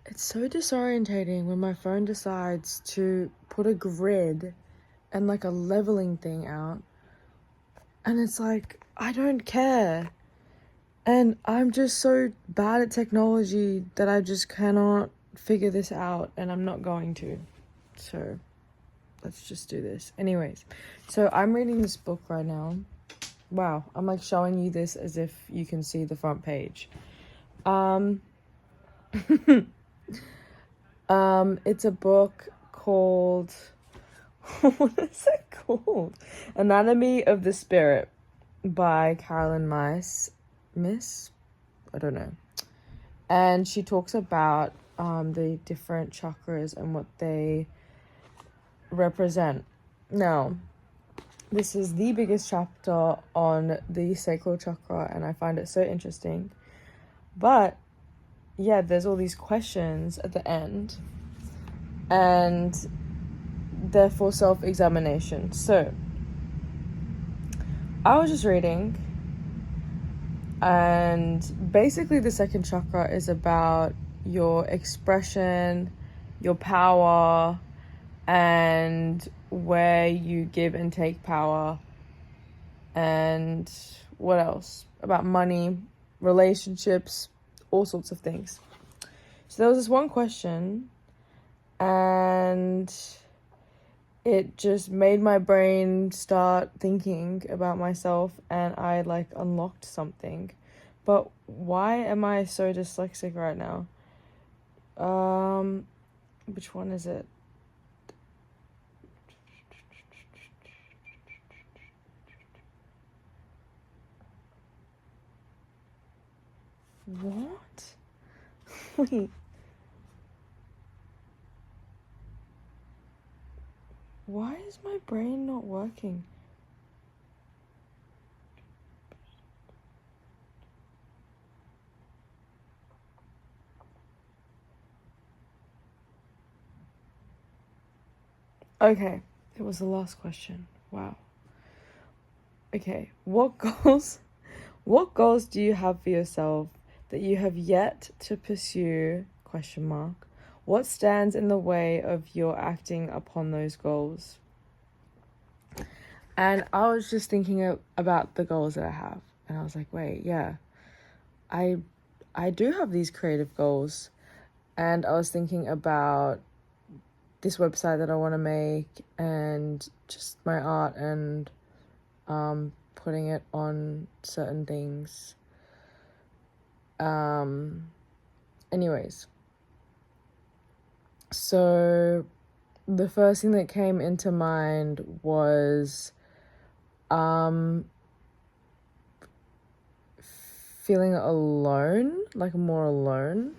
It's so disorientating when my phone decides to put a grid and like a leveling thing out. And it's like, I don't care. And I'm just so bad at technology that I just cannot figure this out, and I'm not going to. So let's just do this. Anyways, so I'm reading this book right now. Wow, I'm like showing you this as if you can see the front page. It's a book called, what is it called? Anatomy of the Spirit by Carolyn Myss? I don't know. And she talks about the different chakras and what they represent. Now, this is the biggest chapter on the sacral chakra, and I find it so interesting. But yeah, there's all these questions at the end, and they're for self-examination. So I was just reading, and basically the second chakra is about your expression, your power, and where you give and take power, and what else? About money, relationships, all sorts of things. So there was this one question, and it just made my brain start thinking about myself, and I like unlocked something. But why am I so dyslexic right now? Which one is it? What? Wait. Why is my brain not working? Okay, it was the last question. Wow. Okay, what goals do you have for yourself that you have yet to pursue? ? What stands in the way of your acting upon those goals? And I was just thinking about the goals that I have, and I was like, wait, yeah, I do have these creative goals, and I was thinking about this website that I want to make, and just my art, and putting it on certain things. Anyways, so the first thing that came into mind was feeling alone, like more alone.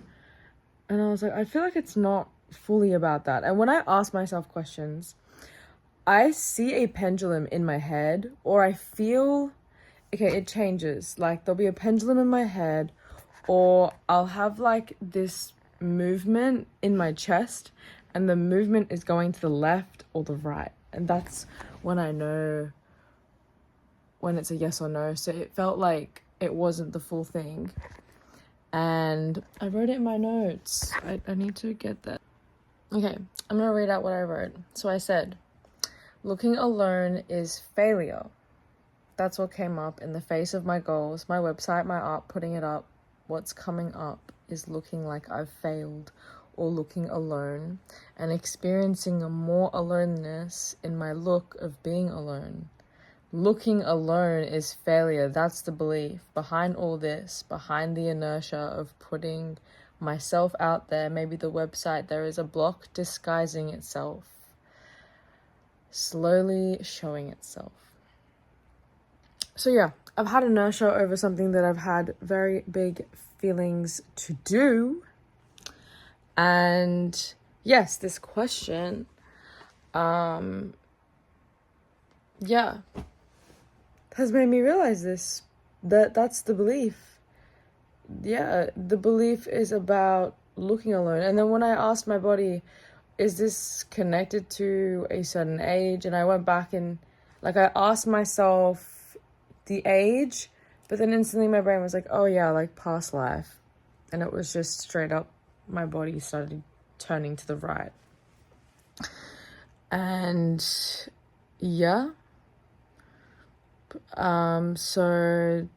And I was like, I feel like it's not fully about that. And when I ask myself questions, I see a pendulum in my head, or I feel, okay, it changes. Like there'll be a pendulum in my head, or I'll have like this movement in my chest, and the movement is going to the left or the right. And that's when I know when it's a yes or no. So it felt like it wasn't the full thing. And I wrote it in my notes. I need to get that. Okay, I'm gonna read out what I wrote. So I said, looking alone is failure. That's what came up in the face of my goals, my website, my art, putting it up. What's coming up is looking like I've failed, or looking alone, and experiencing a more aloneness in my look of being alone. Looking alone is failure. That's the belief behind all this, behind the inertia of putting myself out there. Maybe the website, there is a block disguising itself, slowly showing itself. So yeah, I've had inertia over something that I've had very big feelings to do. And yes, this question, has made me realize this, that's the belief. Yeah, the belief is about looking alone. And then when I asked my body, is this connected to a certain age? And I went back and like I asked myself the age, but then instantly my brain was like, oh yeah, like past life. And it was just straight up my body started turning to the right. And yeah. So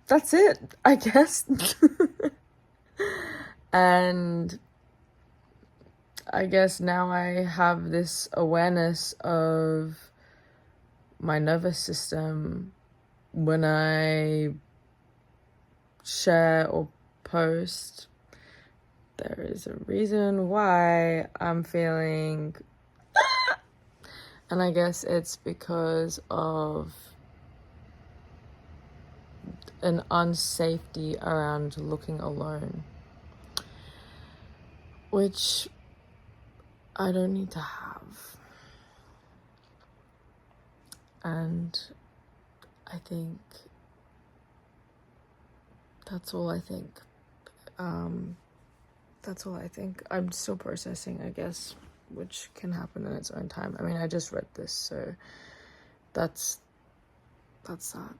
that's it, I guess. And I guess now I have this awareness of my nervous system when I share or post. There is a reason why I'm feeling, and I guess it's because of an unsafety around looking alone, which I don't need to have. And I think that's all I think. That's all I think. I'm still processing, I guess, which can happen in its own time. I mean, I just read this, so that's that.